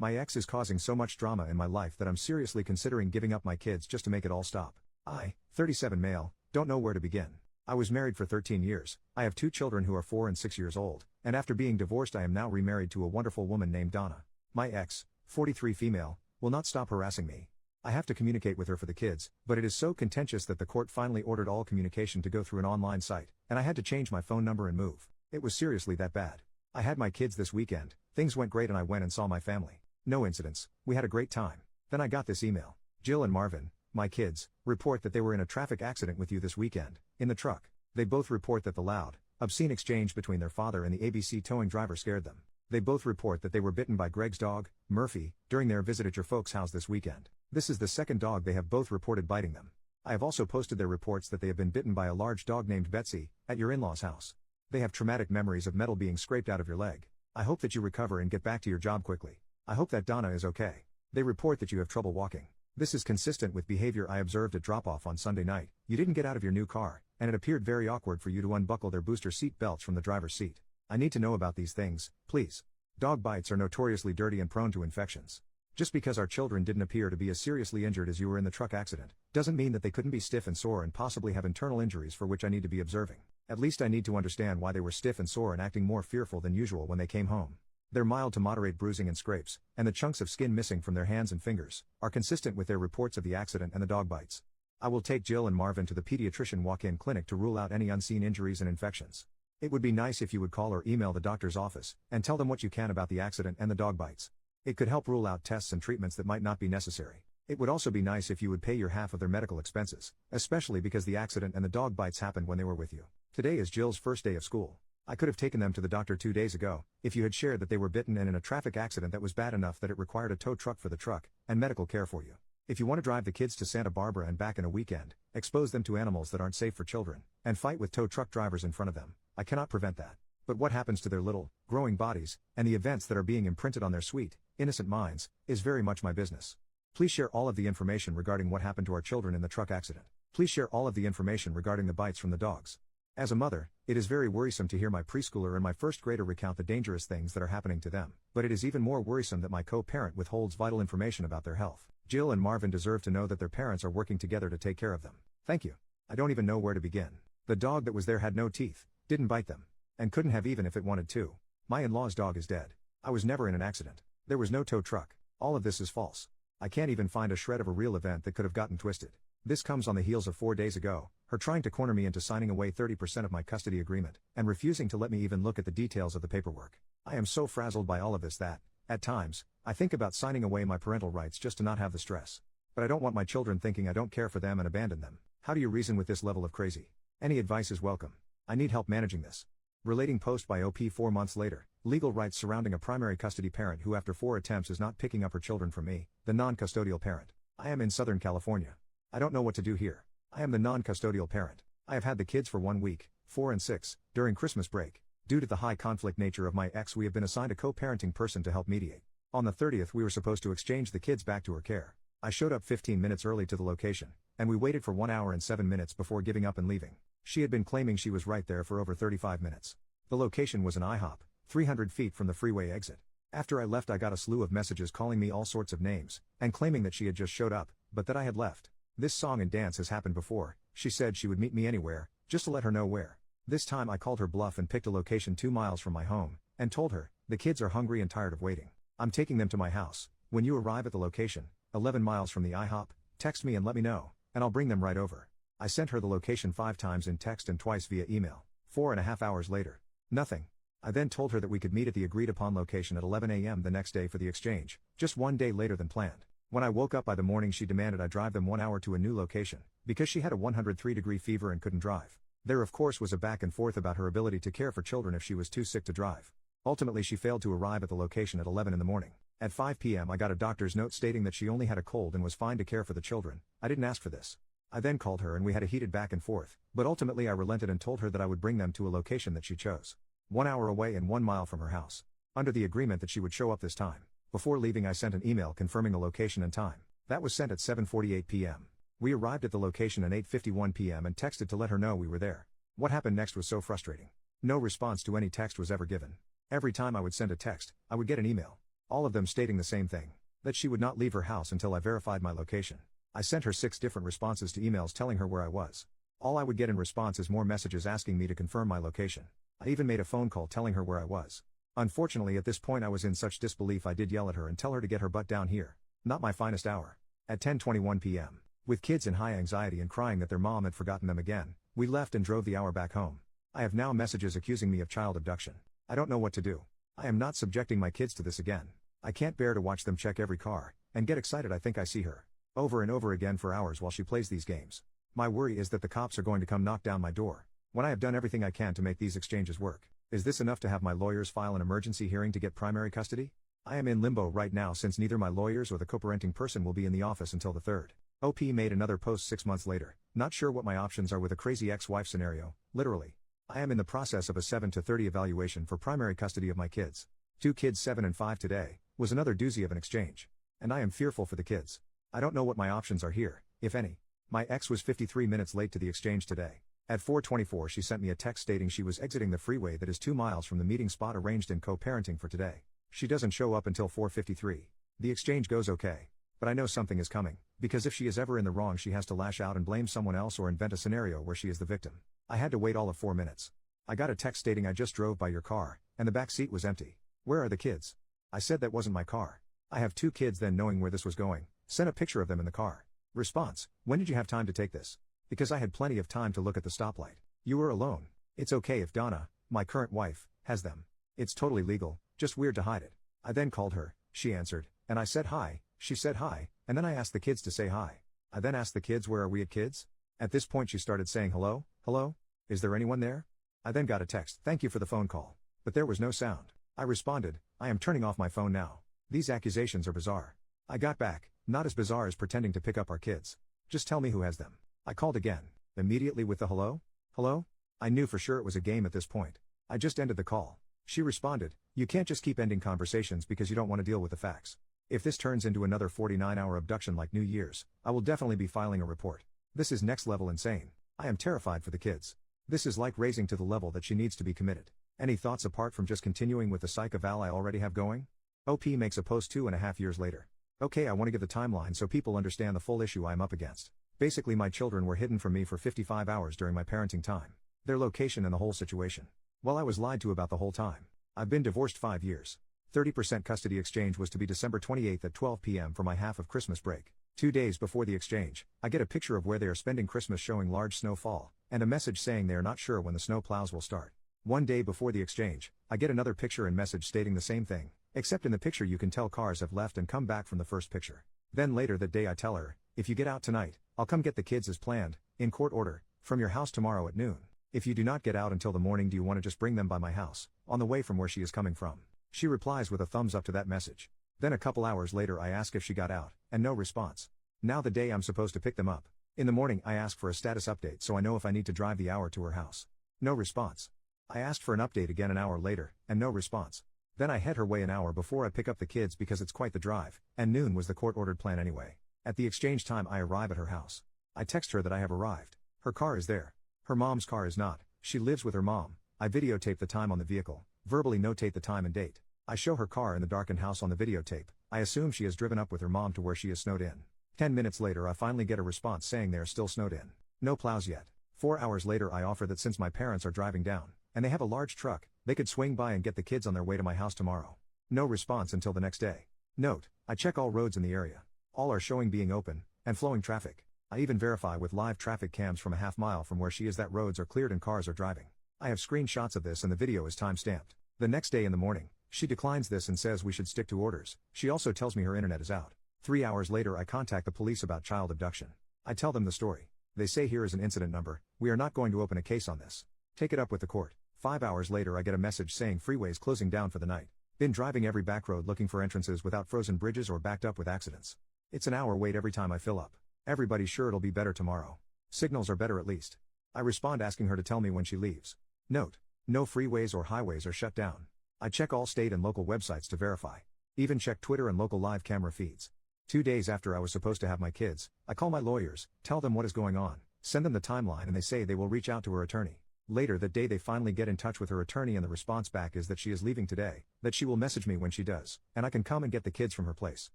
My ex is causing so much drama in my life that I'm seriously considering giving up my kids just to make it all stop. I, 37 male, don't know where to begin. I was married for 13 years, I have 2 children who are 4 and 6 years old, and after being divorced I am now remarried to a wonderful woman named Donna. My ex, 43 female, will not stop harassing me. I have to communicate with her for the kids, but it is so contentious that the court finally ordered all communication to go through an online site, and I had to change my phone number and move. It was seriously that bad. I had my kids this weekend, things went great and I went and saw my family. No incidents, we had a great time. Then I got this email. Jill and Marvin, my kids, report that they were in a traffic accident with you this weekend, in the truck. They both report that the loud, obscene exchange between their father and the ABC towing driver scared them. They both report that they were bitten by Greg's dog, Murphy, during their visit at your folks' house this weekend. This is the second dog they have both reported biting them. I have also posted their reports that they have been bitten by a large dog named Betsy, at your in-laws' house. They have traumatic memories of metal being scraped out of your leg. I hope that you recover and get back to your job quickly. I hope that Donna is okay. They report that you have trouble walking. This is consistent with behavior I observed at drop-off on Sunday night. You didn't get out of your new car, and it appeared very awkward for you to unbuckle their booster seat belts from the driver's seat. I need to know about these things, please. Dog bites are notoriously dirty and prone to infections. Just because our children didn't appear to be as seriously injured as you were in the truck accident, doesn't mean that they couldn't be stiff and sore and possibly have internal injuries for which I need to be observing. At least I need to understand why they were stiff and sore and acting more fearful than usual when they came home. Their mild to moderate bruising and scrapes, and the chunks of skin missing from their hands and fingers, are consistent with their reports of the accident and the dog bites. I will take Jill and Marvin to the pediatrician walk-in clinic to rule out any unseen injuries and infections. It would be nice if you would call or email the doctor's office, and tell them what you can about the accident and the dog bites. It could help rule out tests and treatments that might not be necessary. It would also be nice if you would pay your half of their medical expenses, especially because the accident and the dog bites happened when they were with you. Today is Jill's first day of school. I could have taken them to the doctor 2 days ago, if you had shared that they were bitten and in a traffic accident that was bad enough that it required a tow truck for the truck, and medical care for you. If you want to drive the kids to Santa Barbara and back in a weekend, expose them to animals that aren't safe for children, and fight with tow truck drivers in front of them, I cannot prevent that. But what happens to their little, growing bodies, and the events that are being imprinted on their sweet, innocent minds, is very much my business. Please share all of the information regarding what happened to our children in the truck accident. Please share all of the information regarding the bites from the dogs. As a mother, it is very worrisome to hear my preschooler and my first grader recount the dangerous things that are happening to them, but it is even more worrisome that my co-parent withholds vital information about their health. Jill and Marvin deserve to know that their parents are working together to take care of them. Thank you. I don't even know where to begin. The dog that was there had no teeth, didn't bite them, and couldn't have even if it wanted to. My in-law's dog is dead. I was never in an accident. There was no tow truck. All of this is false. I can't even find a shred of a real event that could have gotten twisted. This comes on the heels of 4 days ago, her trying to corner me into signing away 30% of my custody agreement, and refusing to let me even look at the details of the paperwork. I am so frazzled by all of this that, at times, I think about signing away my parental rights just to not have the stress. But I don't want my children thinking I don't care for them and abandon them. How do you reason with this level of crazy? Any advice is welcome. I need help managing this. Relating post by OP 4 months later, legal rights surrounding a primary custody parent who after 4 attempts is not picking up her children from me, the non-custodial parent. I am in Southern California. I don't know what to do here. I am the non-custodial parent. I have had the kids for 1 week, 4 and 6, during Christmas break. Due to the high conflict nature of my ex, we have been assigned a co-parenting person to help mediate. On the 30th we were supposed to exchange the kids back to her care. I showed up 15 minutes early to the location, and we waited for 1 hour and 7 minutes before giving up and leaving. She had been claiming she was right there for over 35 minutes. The location was an IHOP, 300 feet from the freeway exit. After I left I got a slew of messages calling me all sorts of names, and claiming that she had just showed up, but that I had left. This song and dance has happened before. She said she would meet me anywhere, just to let her know where. This time I called her bluff and picked a location 2 miles from my home, and told her, the kids are hungry and tired of waiting. I'm taking them to my house. When you arrive at the location, 11 miles from the IHOP, text me and let me know, and I'll bring them right over. I sent her the location 5 times in text and twice via email. 4.5 hours later. Nothing. I then told her that we could meet at the agreed upon location at 11 a.m. the next day for the exchange, just 1 day later than planned. When I woke up by the morning she demanded I drive them 1 hour to a new location, because she had a 103-degree fever and couldn't drive. There of course was a back and forth about her ability to care for children if she was too sick to drive. Ultimately she failed to arrive at the location at 11 in the morning. At 5 p.m. I got a doctor's note stating that she only had a cold and was fine to care for the children. I didn't ask for this. I then called her and we had a heated back and forth, but ultimately I relented and told her that I would bring them to a location that she chose. 1 hour away and 1 mile from her house. Under the agreement that she would show up this time. Before leaving I sent an email confirming the location and time. That was sent at 7:48 p.m. We arrived at the location at 8:51 p.m. and texted to let her know we were there. What happened next was so frustrating. No response to any text was ever given. Every time I would send a text, I would get an email. All of them stating the same thing. That she would not leave her house until I verified my location. I sent her 6 different responses to emails telling her where I was. All I would get in response is more messages asking me to confirm my location. I even made a phone call telling her where I was. Unfortunately, at this point I was in such disbelief I did yell at her and tell her to get her butt down here. Not my finest hour. At 10:21 p.m., with kids in high anxiety and crying that their mom had forgotten them again, we left and drove the hour back home. I have now messages accusing me of child abduction. I don't know what to do. I am not subjecting my kids to this again. I can't bear to watch them check every car, and get excited I think I see her. Over and over again for hours while she plays these games. My worry is that the cops are going to come knock down my door. When I have done everything I can to make these exchanges work, is this enough to have my lawyers file an emergency hearing to get primary custody? I am in limbo right now since neither my lawyers or the co-parenting person will be in the office until the 3rd. OP made another post 6 months later. Not sure what my options are with a crazy ex-wife scenario, literally. I am in the process of a 7 to 30 evaluation for primary custody of my kids. 2 kids 7 and 5 today, was another doozy of an exchange. And I am fearful for the kids. I don't know what my options are here, if any. My ex was 53 minutes late to the exchange today. At 4:24 she sent me a text stating she was exiting the freeway that is 2 miles from the meeting spot arranged in co-parenting for today. She doesn't show up until 4:53. The exchange goes okay. But I know something is coming, because if she is ever in the wrong she has to lash out and blame someone else or invent a scenario where she is the victim. I had to wait all of 4 minutes. I got a text stating I just drove by your car, and the back seat was empty. Where are the kids? I said that wasn't my car. I have 2 kids. Then knowing where this was going, sent a picture of them in the car. Response: when did you have time to take this? Because I had plenty of time to look at the stoplight. You were alone. It's okay if Donna, my current wife, has them. It's totally legal, just weird to hide it. I then called her, she answered, and I said hi, she said hi, and then I asked the kids to say hi. I then asked the kids where are we at kids? At this point she started saying hello, hello? Is there anyone there? I then got a text, thank you for the phone call. But there was no sound. I responded, I am turning off my phone now. These accusations are bizarre. I got back, not as bizarre as pretending to pick up our kids. Just tell me who has them. I called again, immediately with the hello? Hello? I knew for sure it was a game at this point. I just ended the call. She responded, you can't just keep ending conversations because you don't want to deal with the facts. If this turns into another 49-hour abduction like New Year's, I will definitely be filing a report. This is next level insane. I am terrified for the kids. This is like raising to the level that she needs to be committed. Any thoughts apart from just continuing with the psych eval I already have going? OP makes a post 2.5 years later. Okay, I want to give the timeline so people understand the full issue I am up against. Basically my children were hidden from me for 55 hours during my parenting time. Their location and the whole situation. Well, I was lied to about the whole time. I've been divorced 5 years. 30% custody exchange was to be December 28th at 12 p.m. for my half of Christmas break. 2 days before the exchange, I get a picture of where they are spending Christmas showing large snowfall, and a message saying they are not sure when the snow plows will start. 1 day before the exchange, I get another picture and message stating the same thing, except in the picture you can tell cars have left and come back from the first picture. Then later that day I tell her, if you get out tonight, I'll come get the kids as planned, in court order, from your house tomorrow at noon. If you do not get out until the morning, do you want to just bring them by my house, on the way from where she is coming from? She replies with a thumbs up to that message. Then a couple hours later I ask if she got out, and no response. Now the day I'm supposed to pick them up. In the morning I ask for a status update so I know if I need to drive the hour to her house. No response. I asked for an update again an hour later, and no response. Then I head her way an hour before I pick up the kids because it's quite the drive, and noon was the court-ordered plan anyway. At the exchange time I arrive at her house. I text her that I have arrived. Her car is there. Her mom's car is not. She lives with her mom. I videotape the time on the vehicle, verbally notate the time and date. I show her car in the darkened house on the videotape. I assume she has driven up with her mom to where she is snowed in. 10 minutes later I finally get a response saying they are still snowed in. No plows yet. 4 hours later I offer that since my parents are driving down, and they have a large truck, they could swing by and get the kids on their way to my house tomorrow. No response until the next day. Note, I check all roads in the area. All are showing being open, and flowing traffic. I even verify with live traffic cams from a half mile from where she is that roads are cleared and cars are driving. I have screenshots of this and the video is time-stamped. The next day in the morning, she declines this and says we should stick to orders. She also tells me her internet is out. 3 hours later I contact the police about child abduction. I tell them the story. They say here is an incident number, we are not going to open a case on this. Take it up with the court. 5 hours later I get a message saying freeways closing down for the night. Been driving every back road looking for entrances without frozen bridges or backed up with accidents. It's an hour wait every time I fill up. Everybody's sure it'll be better tomorrow. Signals are better at least. I respond asking her to tell me when she leaves. Note, no freeways or highways are shut down. I check all state and local websites to verify. Even check Twitter and local live camera feeds. 2 days after I was supposed to have my kids, I call my lawyers, tell them what is going on, send them the timeline and they say they will reach out to her attorney. Later that day they finally get in touch with her attorney and the response back is that she is leaving today, that she will message me when she does, and I can come and get the kids from her place.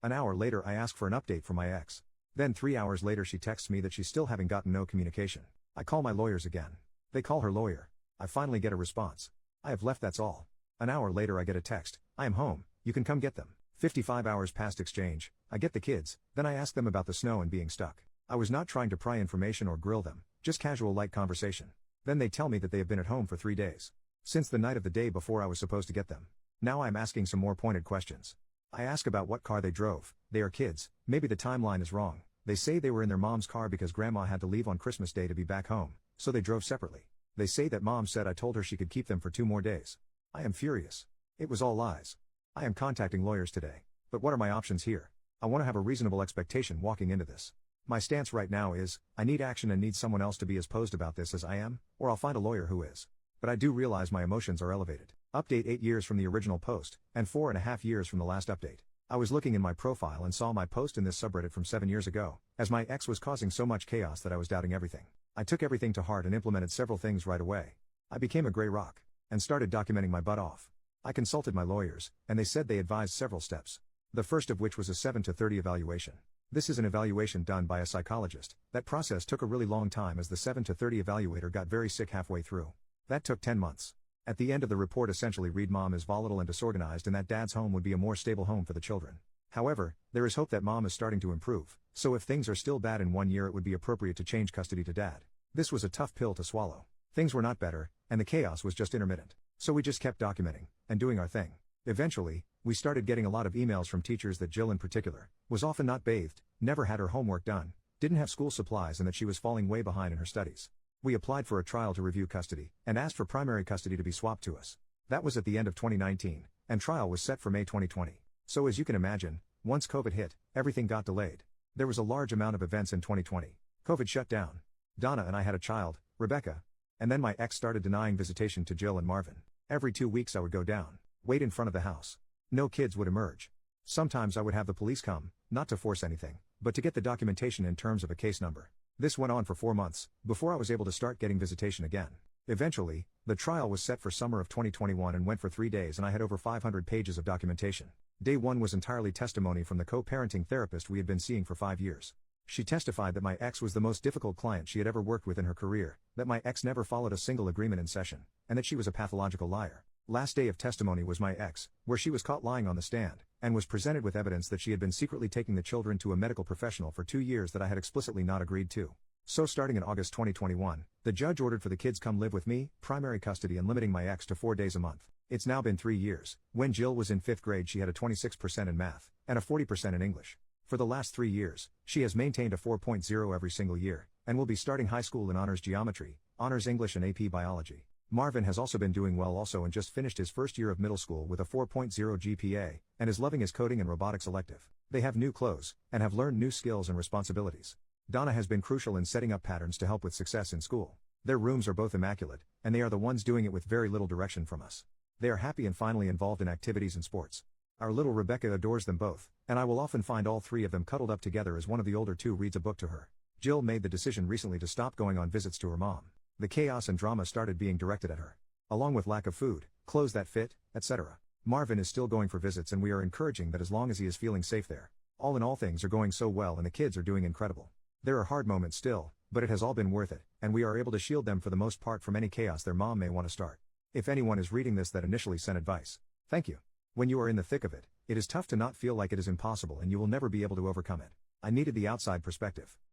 An hour later I ask for an update from my ex. Then 3 hours later she texts me that she's still having gotten no communication. I call my lawyers again. They call her lawyer. I finally get a response. I have left, that's all. An hour later I get a text, I am home, you can come get them. 55 hours past exchange, I get the kids, then I ask them about the snow and being stuck. I was not trying to pry information or grill them, just casual light conversation. Then they tell me that they have been at home for 3 days. Since the night of the day before I was supposed to get them. Now I'm asking some more pointed questions. I ask about what car they drove, they are kids, maybe the timeline is wrong. They say they were in their mom's car because grandma had to leave on Christmas Day to be back home, so they drove separately. They say that mom said I told her she could keep them for 2 more days. I am furious. It was all lies. I am contacting lawyers today. But what are my options here? I want to have a reasonable expectation walking into this. My stance right now is, I need action and need someone else to be as posed about this as I am, or I'll find a lawyer who is. But I do realize my emotions are elevated. Update 8 years from the original post, and 4.5 years from the last update. I was looking in my profile and saw my post in this subreddit from 7 years ago, as my ex was causing so much chaos that I was doubting everything. I took everything to heart and implemented several things right away. I became a gray rock, and started documenting my butt off. I consulted my lawyers, and they said they advised several steps. The first of which was a 7 to 30 evaluation. This is an evaluation done by a psychologist. That process took a really long time as the 7 to 30 evaluator got very sick halfway through. That took 10 months. At the end of the report essentially read mom is volatile and disorganized and that dad's home would be a more stable home for the children. However, there is hope that mom is starting to improve, so if things are still bad in 1 year it would be appropriate to change custody to dad. This was a tough pill to swallow. Things were not better, and the chaos was just intermittent. So we just kept documenting, and doing our thing. Eventually, we started getting a lot of emails from teachers that Jill in particular, was often not bathed, never had her homework done, didn't have school supplies and that she was falling way behind in her studies. We applied for a trial to review custody, and asked for primary custody to be swapped to us. That was at the end of 2019, and trial was set for May 2020. So as you can imagine, once COVID hit, everything got delayed. There was a large amount of events in 2020. COVID shut down. Donna and I had a child, Rebecca. And then my ex started denying visitation to Jill and Marvin. Every 2 weeks I would go down, wait in front of the house. No kids would emerge. Sometimes I would have the police come, not to force anything, but to get the documentation in terms of a case number. This went on for 4 months, before I was able to start getting visitation again. Eventually, the trial was set for summer of 2021 and went for 3 days and I had over 500 pages of documentation. Day 1 was entirely testimony from the co-parenting therapist we had been seeing for 5 years. She testified that my ex was the most difficult client she had ever worked with in her career, that my ex never followed a single agreement in session, and that she was a pathological liar. Last day of testimony was my ex, where she was caught lying on the stand, and was presented with evidence that she had been secretly taking the children to a medical professional for 2 years that I had explicitly not agreed to. So starting in August 2021, the judge ordered for the kids come live with me, primary custody and limiting my ex to 4 days a month. It's now been 3 years. When Jill was in 5th grade she had a 26% in math, and a 40% in English. For the last 3 years, she has maintained a 4.0 every single year, and will be starting high school in honors geometry, honors English and AP biology. Marvin has also been doing well also and just finished his first year of middle school with a 4.0 GPA, and is loving his coding and robotics elective. They have new clothes, and have learned new skills and responsibilities. Donna has been crucial in setting up patterns to help with success in school. Their rooms are both immaculate, and they are the ones doing it with very little direction from us. They are happy and finally involved in activities and sports. Our little Rebecca adores them both, and I will often find all 3 of them cuddled up together as one of the older 2 reads a book to her. Jill made the decision recently to stop going on visits to her mom. The chaos and drama started being directed at her. Along with lack of food, clothes that fit, etc. Marvin is still going for visits and we are encouraging that as long as he is feeling safe there. All in all things are going so well and the kids are doing incredible. There are hard moments still, but it has all been worth it, and we are able to shield them for the most part from any chaos their mom may want to start. If anyone is reading this that initially sent advice, thank you. When you are in the thick of it, it is tough to not feel like it is impossible and you will never be able to overcome it. I needed the outside perspective.